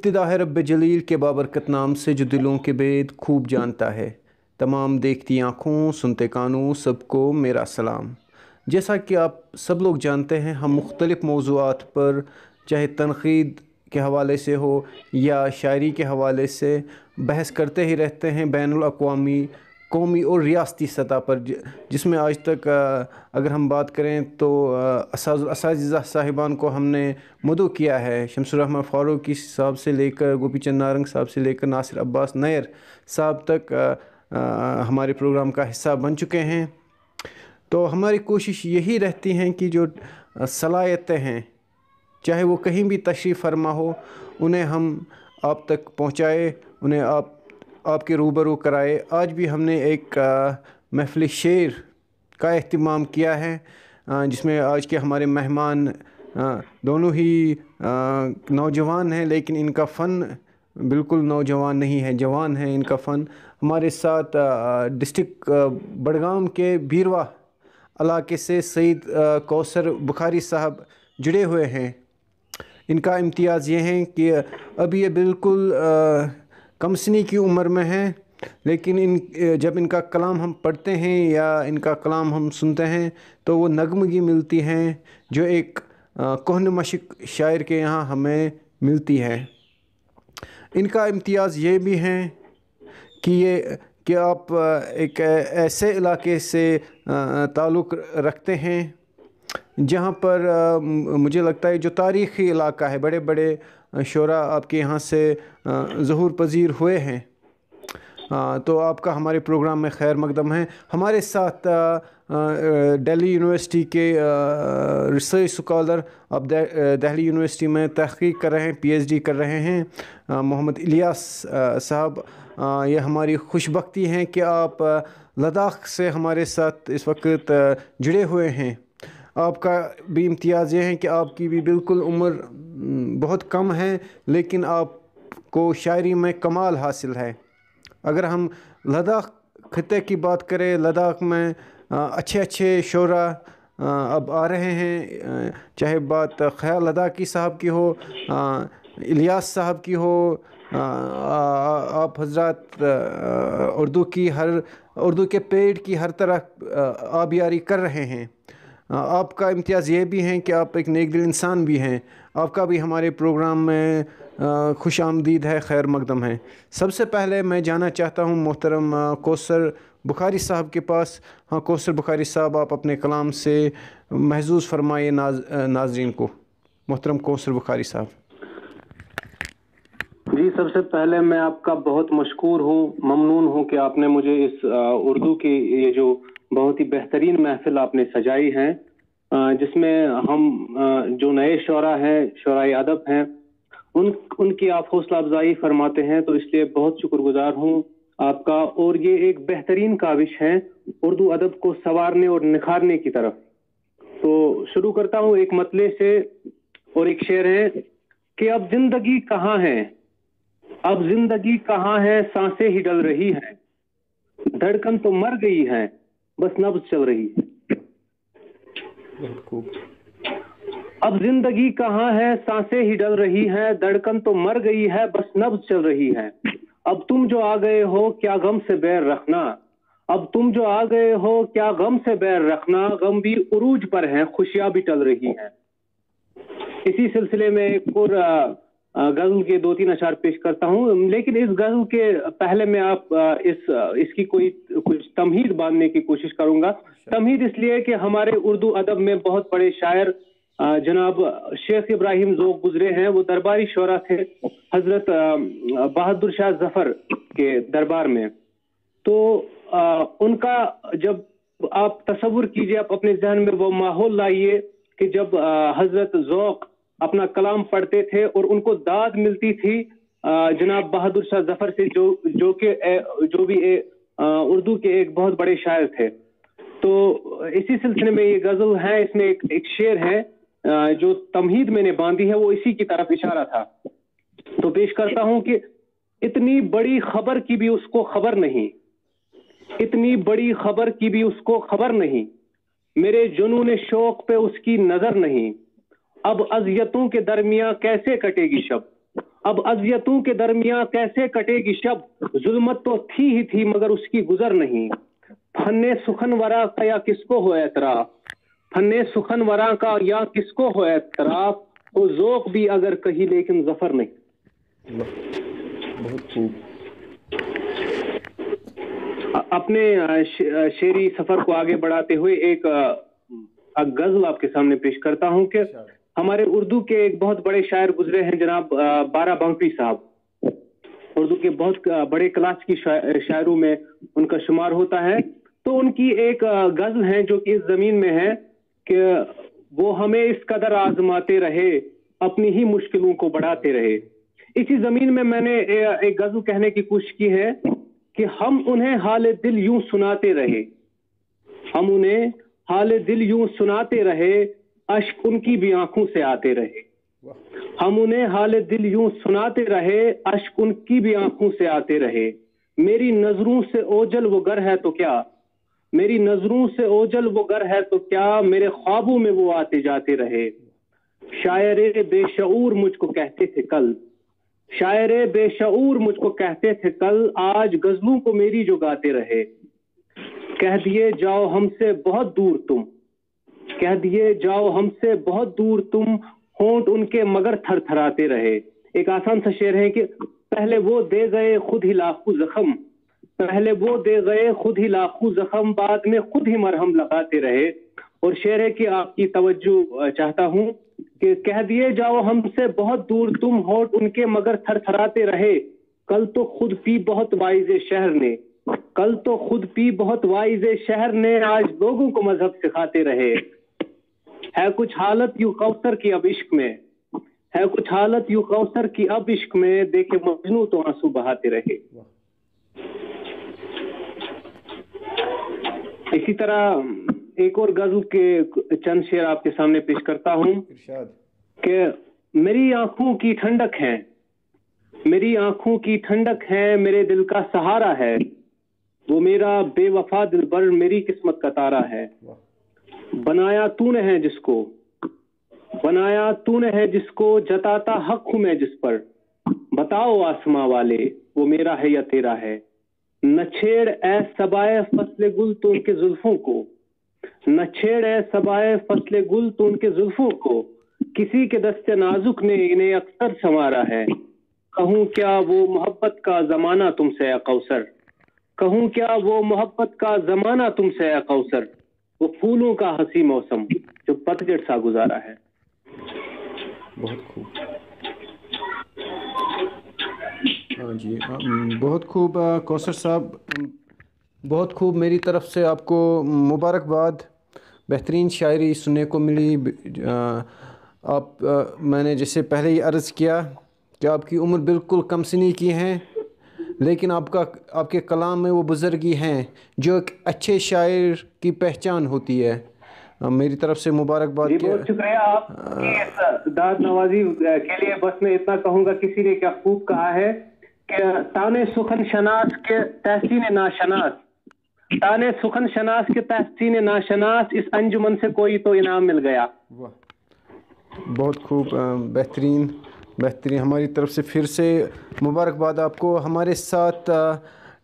ابتدا ہے رب جلیل کے بابرکت نام سے جو دلوں کے بید خوب جانتا ہے. تمام دیکھتی آنکھوں سنتے کانوں سب کو میرا سلام. جیسا کہ آپ سب لوگ جانتے ہیں ہم مختلف موضوعات پر چاہے تنقید کے حوالے سے ہو یا شاعری کے حوالے سے بحث کرتے ہی رہتے ہیں بین الاقوامی، قومی اور ریاستی سطح پر، جس میں آج تک اگر ہم بات کریں تو اساتذہ صاحبان کو ہم نے مدعو کیا ہے. شمس الرحمن فاروقی صاحب سے لے کر گوپی چند نارنگ صاحب سے لے کر ناصر عباس نیر صاحب تک ہمارے پروگرام کا حصہ بن چکے ہیں. تو ہماری کوشش یہی رہتی ہے کہ جو صلاحیتیں ہیں چاہے وہ کہیں بھی تشریف فرما ہو انہیں ہم آپ تک پہنچائے، انہیں آپ کے روبرو کرائے. آج بھی ہم نے ایک محفل شعر کا اہتمام کیا ہے جس میں آج کے ہمارے مہمان دونوں ہی نوجوان ہیں، لیکن ان کا فن بالکل نوجوان نہیں ہے، جوان ہے ان کا فن. ہمارے ساتھ ڈسٹرکٹ بڑگام کے بیروا علاقے سے سعید کوثر بخاری صاحب جڑے ہوئے ہیں. ان کا امتیاز یہ ہے کہ ابھی یہ بالکل کم سنی کی عمر میں ہیں، لیکن جب ان کا کلام ہم پڑھتے ہیں یا ان کا کلام ہم سنتے ہیں تو وہ نغمگی ملتی ہیں جو ایک کہن مشق شاعر کے یہاں ہمیں ملتی ہے. ان کا امتیاز یہ بھی ہے کہ آپ ایک ایسے علاقے سے تعلق رکھتے ہیں جہاں پر مجھے لگتا ہے جو تاریخی علاقہ ہے، بڑے بڑے شعراء آپ کے یہاں سے ظہور پذیر ہوئے ہیں. تو آپ کا ہمارے پروگرام میں خیر مقدم ہے. ہمارے ساتھ دہلی یونیورسٹی کے ریسرچ اسکالر، اب دہلی یونیورسٹی میں تحقیق کر رہے ہیں، پی ایچ ڈی کر رہے ہیں، محمد الیاس صاحب. یہ ہماری خوش بختی ہے کہ آپ لداخ سے ہمارے ساتھ اس وقت جڑے ہوئے ہیں. آپ کا بھی امتیاز یہ ہے کہ آپ کی بھی بالکل عمر بہت کم ہے، لیکن آپ کو شاعری میں کمال حاصل ہے. اگر ہم لداخ خطے کی بات کریں، لداخ میں اچھے اچھے شعراء اب آ رہے ہیں، چاہے بات خیال لداخی صاحب کی ہو، الیاس صاحب کی ہو، آپ حضرات اردو کے پیڑ کی ہر طرح آبیاری کر رہے ہیں. آپ کا امتیاز یہ بھی ہے کہ آپ ایک نیک دل انسان بھی ہیں. آپ کا بھی ہمارے پروگرام میں خوش آمدید ہے، خیر مقدم ہے. سب سے پہلے میں جانا چاہتا ہوں محترم کوثر بخاری صاحب کے پاس. ہاں کوثر بخاری صاحب، آپ اپنے کلام سے محظوظ فرمائے ناظرین کو. محترم کوثر بخاری صاحب. جی، سب سے پہلے میں آپ کا بہت مشکور ہوں، ممنون ہوں کہ آپ نے مجھے اس اردو کی یہ جو بہت ہی بہترین محفل آپ نے سجائی ہے، جس میں ہم جو نئے شعراء ہیں، شعراء ادب ہیں، ان کی آپ حوصلہ افزائی فرماتے ہیں، تو اس لیے بہت شکر گزار ہوں آپ کا. اور یہ ایک بہترین کاوش ہے اردو ادب کو سنوارنے اور نکھارنے کی طرف. تو شروع کرتا ہوں ایک مطلع سے، اور ایک شعر ہے کہ اب زندگی کہاں ہے، اب زندگی کہاں ہے، سانسیں ہی ڈل رہی ہیں، دھڑکن تو مر گئی ہے، بس نبض چل رہی ہے. بہت خوب. اب زندگی کہاں ہے، سانسیں ہی ڈل رہی ہے، دھڑکن تو مر گئی ہے، بس نبض چل رہی ہے. اب تم جو آ گئے ہو کیا غم سے بیر رکھنا، اب تم جو آ گئے ہو کیا غم سے بیر رکھنا، غم بھی عروج پر ہیں، خوشیاں بھی ٹل رہی ہیں. اسی سلسلے میں ایک اور غزل کے 2-3 اشعار پیش کرتا ہوں، لیکن اس غزل کے پہلے میں آپ اس کی کچھ تمہید باندھنے کی کوشش کروں گا. تمہید اس لیے کہ ہمارے اردو ادب میں بہت بڑے شاعر جناب شیخ ابراہیم ذوق گزرے ہیں. وہ درباری شعراء تھے حضرت بہادر شاہ ظفر کے دربار میں. تو ان کا جب آپ تصور کیجئے، آپ اپنے ذہن میں وہ ماحول لائیے کہ جب حضرت ذوق اپنا کلام پڑھتے تھے اور ان کو داد ملتی تھی جناب بہادر شاہ ظفر سے، جو بھی اردو کے ایک بہت بڑے شاعر تھے. تو اسی سلسلے میں یہ غزل ہے، اس میں ایک شعر ہے جو تمہید میں نے باندھی ہے، وہ اسی کی طرف اشارہ تھا. تو پیش کرتا ہوں کہ اتنی بڑی خبر کی بھی اس کو خبر نہیں، اتنی بڑی خبر کی بھی اس کو خبر نہیں، میرے جنون شوق پہ اس کی نظر نہیں، اب اذیتوں کے درمیان کیسے کٹے گی شب، اب اذیتوں کے درمیان کیسے کٹے گی شب, ظلمت تو تھی ہی تھی مگر اس کی گزر نہیں. فن سخن ورا کا یا کس کو ہو اعتراف, فن سخن ورا کا یا کس کو ہو اعتراف, وہ ذوق بھی اگر کہیں لیکن ظفر نہیں. بہت خوب. اپنے شعری سفر کو آگے بڑھاتے ہوئے ایک غزل آپ کے سامنے پیش کرتا ہوں کہ ہمارے اردو کے ایک بہت بڑے شاعر گزرے ہیں جناب بارہ بنکی صاحب. اردو کے بہت بڑے کلاس کی شاعروں میں ان کا شمار ہوتا ہے. تو ان کی ایک غزل ہے جو کہ اس زمین میں ہے کہ وہ ہمیں اس قدر آزماتے رہے, اپنی ہی مشکلوں کو بڑھاتے رہے. اسی زمین میں نے ایک غزل کہنے کی کوشش کی ہے کہ ہم انہیں حال دل یوں سناتے رہے, ہم انہیں حال دل یوں سناتے رہے, اشک ان کی بھی آنکھوں سے آتے رہے. ہم انہیں حال دل یوں سناتے رہے, اشک ان کی بھی آنکھوں سے آتے رہے. میری نظروں سے اوجل وہ گر ہے تو کیا, میری نظروں سے اوجل وہ گر ہے تو کیا, میرے خوابوں میں وہ آتے جاتے رہے. شاعر بے شعور مجھ کو کہتے تھے کل, شاعر بے شعور مجھ کو کہتے تھے کل, آج غزلوں کو میری جو گاتے رہے. کہہ دیے جاؤ ہم سے بہت دور تم, کہہ دیے جاؤ ہم سے بہت دور تم, ہونٹ ان کے مگر تھر تھراتے رہے. ایک آسان سا شعر ہے کہ پہلے وہ دے گئے خود ہی لاکھوں زخم, پہلے وہ دے گئے خود ہی لاکھوں زخم, بعد میں خود ہی مرہم لگاتے رہے. اور شعر ہے کہ آپ کی توجہ چاہتا ہوں کہ کہہ دیے جاؤ ہم سے بہت دور تم, ہونٹ ان کے مگر تھر تھراتے رہے. کل تو خود پی بہت وائز شہر نے, کل تو خود پی بہت وائز شہر نے, آج لوگوں کو مذہب سکھاتے رہے. ہے کچھ حالت یوں کوثر کی اب عشق میں, ہے کچھ حالت یوں کوثر کی اب عشق میں, دیکھے مجنوں تو آنسو بہاتے رہے. اسی طرح ایک اور غزل کے چند شعر آپ کے سامنے پیش کرتا ہوں کہ میری آنکھوں کی ٹھنڈک ہے, میری آنکھوں کی ٹھنڈک ہے, میرے دل کا سہارا ہے, وہ میرا بے وفا دلبر میری قسمت کا تارا ہے. بنایا تو نے ہے جس کو, بنایا تو نے ہے جس کو, جتاتا حق ہوں میں جس پر, بتاؤ آسماں والے وہ میرا ہے یا تیرا ہے. نہ چھیڑ اے سبائے فصل گل تو ان کے زلفوں کو, نہ چھیڑ اے سبائے فصل گل تو ان کے زلفوں کو, کسی کے دست نازک نے انہیں اکثر سنوارا ہے. کہوں کیا وہ محبت کا زمانہ تم سے اے کوثر, کہوں کیا وہ محبت کا زمانہ تم سے اے کوثر, وہ پھولوں کا ہنسی موسم جو پتجھڑ سا گزارا ہے. بہت خوب. ہاں جی, بہت خوب کوثر صاحب, بہت خوب. میری طرف سے آپ کو مبارکباد, بہترین شاعری سننے کو ملی. آپ میں نے جیسے پہلے ہی عرض کیا کہ آپ کی عمر بالکل کم سنی کی ہیں, لیکن آپ کے کلام میں وہ بزرگی ہیں جو ایک اچھے شاعر کی پہچان ہوتی ہے. میری طرف سے مبارکباد. جی بہت شکریہ آپ کی اس داد نوازی کے لیے. بس میں اتنا کہوں گا, کسی نے کیا خوب کہا ہے کہ تانے سخن شناس کے تحسین ناشناس, تانے سخن شناس کے تحسین ناشناس, اس انجمن سے کوئی تو انعام مل گیا. بہت خوب, بہترین بہترین. ہماری طرف سے پھر سے مبارکباد آپ کو. ہمارے ساتھ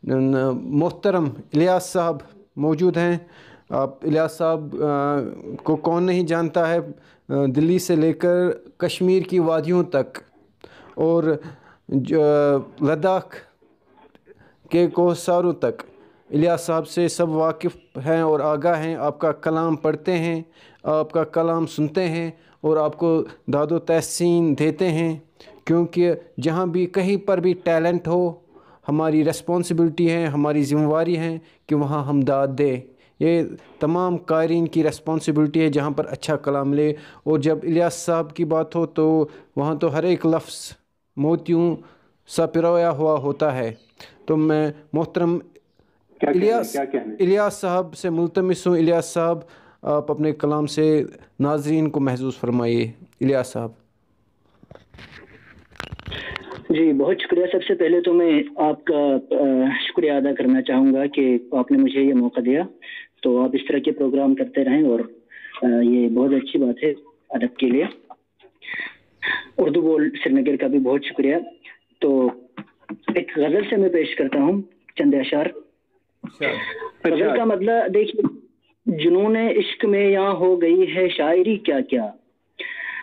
محترم الیاس صاحب موجود ہیں. آپ الیاس صاحب کو کون نہیں جانتا ہے, دلی سے لے کر کشمیر کی وادیوں تک اور لداخ کے کوہساروں تک الیاس صاحب سے سب واقف ہیں اور آگاہ ہیں. آپ کا کلام پڑھتے ہیں, آپ کا کلام سنتے ہیں اور آپ کو داد و تحسین دیتے ہیں, کیونکہ جہاں بھی کہیں پر بھی ٹیلنٹ ہو, ہماری ریسپانسبلٹی ہے, ہماری ذمہ داری ہے کہ وہاں ہم داد دیں. یہ تمام قائرین کی ریسپانسبلٹی ہے جہاں پر اچھا کلام لے. اور جب الیاس صاحب کی بات ہو تو وہاں تو ہر ایک لفظ موتیوں سا پرویا ہوا ہوتا ہے. تو میں محترم الیاس صاحب سے ملتمس ہوں. الیاس صاحب آپ اپنے کلام سے ناظرین کو محظوظ فرمائیے. الیاس صاحب. جی بہت شکریہ. سب سے پہلے تو میں آپ کا شکریہ ادا کرنا چاہوں گا کہ آپ نے مجھے یہ موقع دیا. تو آپ اس طرح کے پروگرام کرتے رہیں اور یہ بہت اچھی بات ہے ادب کے لیے. اردو بول سری نگر کا بھی بہت شکریہ. تو ایک غزل سے میں پیش کرتا ہوں چند اشعار. غزل کا مطلب دیکھیے، جنون عشق میں یہاں ہو گئی ہے شاعری کیا کیا،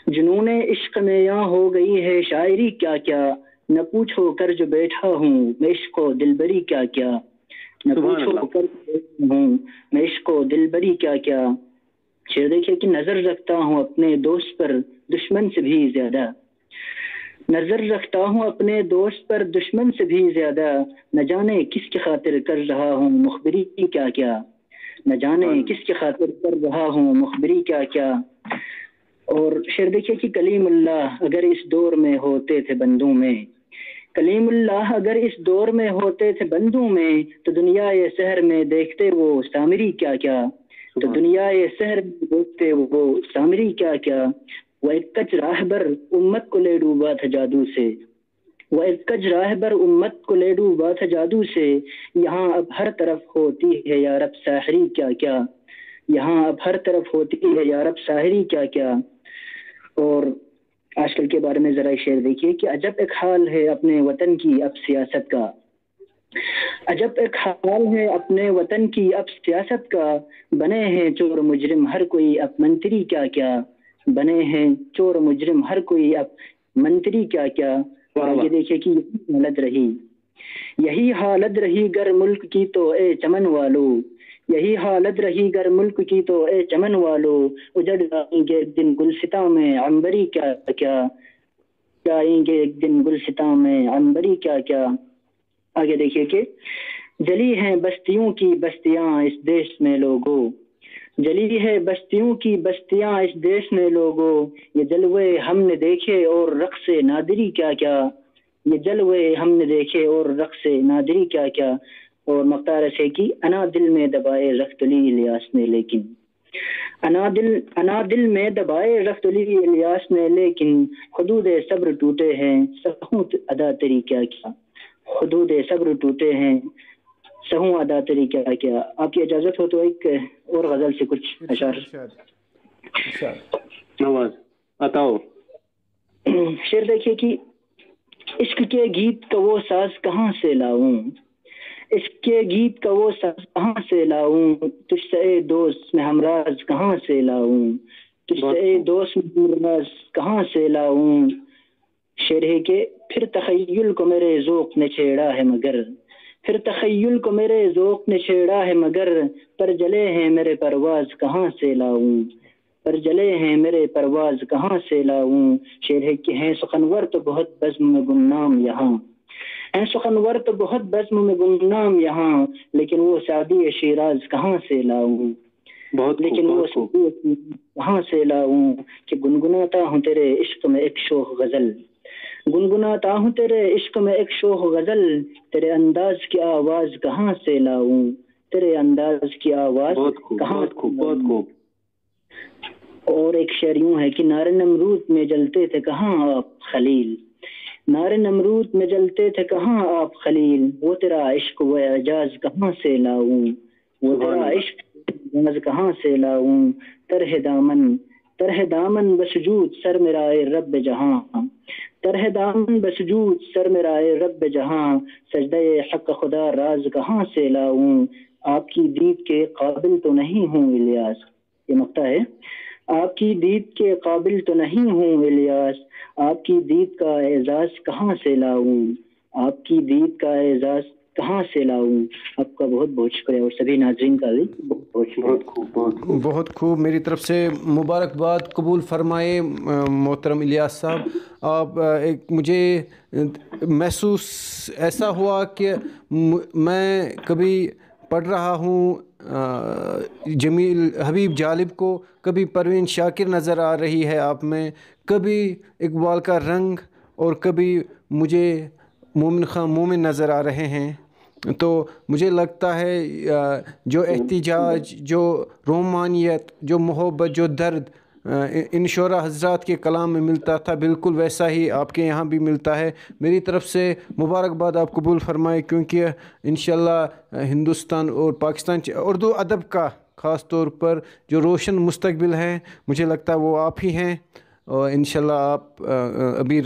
جنون عشق میں یہاں ہو گئی ہے شاعری کیا کیا، نہ پوچھو کر جو بیٹھا ہوں میں عشق و دلبری کیا کیا، نہ پوچھو کر جو بیٹھا ہوں میں عشق و دلبری کیا کیا. شعر دیکھیے کہ نظر رکھتا ہوں اپنے دوست پر دشمن سے بھی زیادہ، نظر رکھتا ہوں اپنے دوست پر دشمن سے بھی زیادہ، نہ جانے کس کی خاطر کر رہا ہوں مخبری کیا کیا، نہ جانے کس کی خاطر کر رہا ہوں مخبری کیا کیا. اور شعر دیکھیے کہ کلیم اللہ اگر اس دور میں ہوتے تھے بندوں میں، کلیم اللہ اگر اس دور میں ہوتے تھے بندوں میں، تو دنیا یہ سحر میں دیکھتے وہ سامری کیا کیا، تو دنیا یہ سحر میں دیکھتے وہ سامری کیا کیا. وہ ایک کچ راہبر امت کو لے ڈوبا تھا جادو سے، وہ ایک کچ راہبر امت کو لے ڈوبا تھا جادو سے، یہاں اب ہر طرف ہوتی ہے یا رب ساحری کیا کیا، یہاں اب ہر طرف ہوتی ہے یا رب ساحری کیا کیا. اور آج کل کے بارے میں ذرا شعر دیکھیے کہ عجب ایک حال ہے اپنے وطن کی اب سیاست کا، عجب ایک حال ہے اپنے وطن کی اب سیاست کا، بنے ہیں چور مجرم ہر کوئی اب منتری کیا کیا، بنے ہیں چور مجرم ہر کوئی اب منتری کیا کیا. اور یہ دیکھیے کہ یہی حالت رہی، یہی حالت رہی گر ملک کی تو اے چمن والو، یہی حالت رہی گر ملک کی تو اے چمن والو، اجڑ جائیں گے ایک دن گلستاں میں عنبری کیا کیا، جائیں گے ایک دن گلستاں میں عنبری کیا کیا. آگے دیکھیے کہ جلی ہیں بستیوں کی بستیاں اس دیش میں لوگوں، جلی ہے بستیوں کی بستیاں اس دیش میں لوگوں، یہ جلوے ہم نے دیکھے اور رقص نادری کیا کیا، یہ جلوے ہم نے دیکھے اور رقص نادری کیا کیا. اور مختار سے کی انا دل میں دبائے رخت لی الیاس نے لیکن، انا دل میں دبائے رخت لی الیاس نے لیکن، حدود صبر ٹوٹے ہیں سہوں ادا تیری کیا کیا، حدود صبر ٹوٹے ہیں سہوں ادا تیری کیا کیا. آپ کی اجازت ہو تو ایک اور غزل سے کچھ اشعار. نواز عطاؤ. شعر دیکھیے کہ عشق کے گیت کا وہ ساز کہاں سے لاؤں، عشق کے گیت کا وہ ساز کہاں سے لاؤں، تجھ سے اے دوست میں ہمراز کہاں سے لاؤں، تجھ سے اے دوست میں ہمراز کہاں سے لاؤں. شعر ہے کہ پھر تخیل کو میرے ذوق نے چھیڑا ہے مگر، پھر تخیل کو میرے ذوق نے چھیڑا ہے مگر، پر جلے ہیں میرے پرواز کہاں سے لاؤں، پر جلے ہیں میرے پرواز کہاں سے لاؤں. شعر ہے کہ ہیں سخنور تو بہت بزم میں گمنام یہاں، ہیں سخنور تو بہت بزم میں گمنام یہاں، لیکن وہ سعدی شیراز کہاں سے لاؤں، لیکن وہ سعدی کہاں سے لاؤں. کہ گنگناتا ہوں تیرے عشق میں ایک شوخ غزل، گنگناتا ہوں تیرے عشق میں ایک شوخ غزل، تیرے انداز کی آواز کہاں سے لاؤں، تیرے انداز کی آواز کہاں سے لاؤں. اور ایک شعر یوں ہے کہ نار نمرود میں جلتے تھے کہاں آپ خلیل، نار نمرود میں جلتے تھے کہاں آپ خلیل، وہ تیرا عشق و اعجاز کہاں سے لاؤں، وہ تیرا عشق و اعجاز کہاں سے لاؤں. طرح دامن بسجود سر میرائے رب جہاں، طرح دامن بسجود سر میرائے رب جہاں، سجدہ حق خدا راز کہاں سے لاؤں. آپ کی دید کے قابل تو نہیں ہوں الیاس، یہ مقطع ہے، آپ کی دید کے قابل تو نہیں ہوں الیاس، آپ کی دید کا اعزاز کہاں سے لاؤں، آپ کی دید کا اعزاز کہاں سے لاؤں. آپ کا بہت بہت شکریہ اور سبھی ناظرین کا بھی بہت خوب. میری طرف سے مبارکباد قبول فرمائے محترم الیاس صاحب. آپ ایک مجھے محسوس ایسا ہوا کہ میں کبھی پڑھ رہا ہوں جمیل حبیب جالب کو، کبھی پروین شاکر نظر آ رہی ہے آپ میں، کبھی اقبال کا رنگ، اور کبھی مجھے مومن خان مومن نظر آ رہے ہیں. تو مجھے لگتا ہے جو احتجاج، جو رومانیت، جو محبت، جو درد ان شعراء حضرات کے کلام میں ملتا تھا، بالکل ویسا ہی آپ کے یہاں بھی ملتا ہے. میری طرف سے مبارکباد آپ قبول فرمائے، کیونکہ انشاءاللہ ہندوستان اور پاکستان اردو ادب کا خاص طور پر جو روشن مستقبل ہے، مجھے لگتا ہے وہ آپ ہی ہیں. اور انشاءاللہ آپ ابھی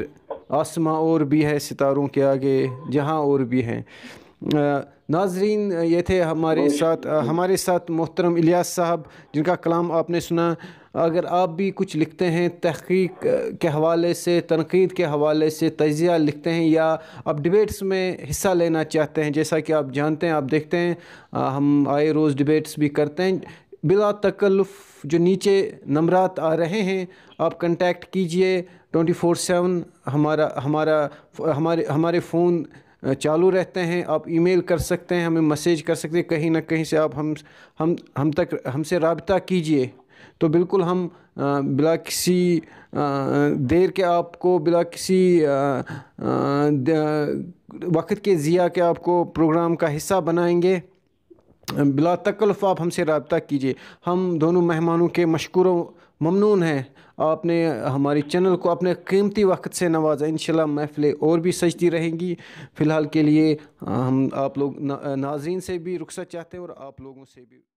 آسماں اور بھی ہے ستاروں کے آگے، جہاں اور بھی ہیں۔ ناظرین، یہ تھے ہمارے ساتھ محترم الیاس صاحب، جن کا کلام آپ نے سنا۔ اگر آپ بھی کچھ لکھتے ہیں تحقیق کے حوالے سے، تنقید کے حوالے سے، تجزیہ لکھتے ہیں، یا آپ ڈبیٹس میں حصہ لینا چاہتے ہیں، جیسا کہ آپ جانتے ہیں، آپ دیکھتے ہیں ہم آئے روز ڈبیٹس بھی کرتے ہیں بلا تکلف۔ جو نیچے نمبرات آ رہے ہیں آپ کنٹیکٹ کیجئے 24/7، ہمارے فون چالو رہتے ہیں، آپ ای میل کر سکتے ہیں، ہمیں میسیج کر سکتے ہیں، کہیں نہ کہیں سے آپ ہم سے رابطہ کیجئے، تو بالکل ہم بلا کسی دیر کے آپ کو، بلا کسی وقت کے ضیاع کے آپ کو پروگرام کا حصہ بنائیں گے۔ بلا تکلف آپ ہم سے رابطہ کیجئے۔ ہم دونوں مہمانوں کے مشکور و ممنون ہیں، آپ نے ہماری چینل کو اپنے قیمتی وقت سے نوازا۔ انشاءاللہ محفلیں اور بھی سجتی رہیں گی۔ فی الحال کے لیے ہم آپ لوگ ناظرین سے بھی رخصت چاہتے ہیں اور آپ لوگوں سے بھی۔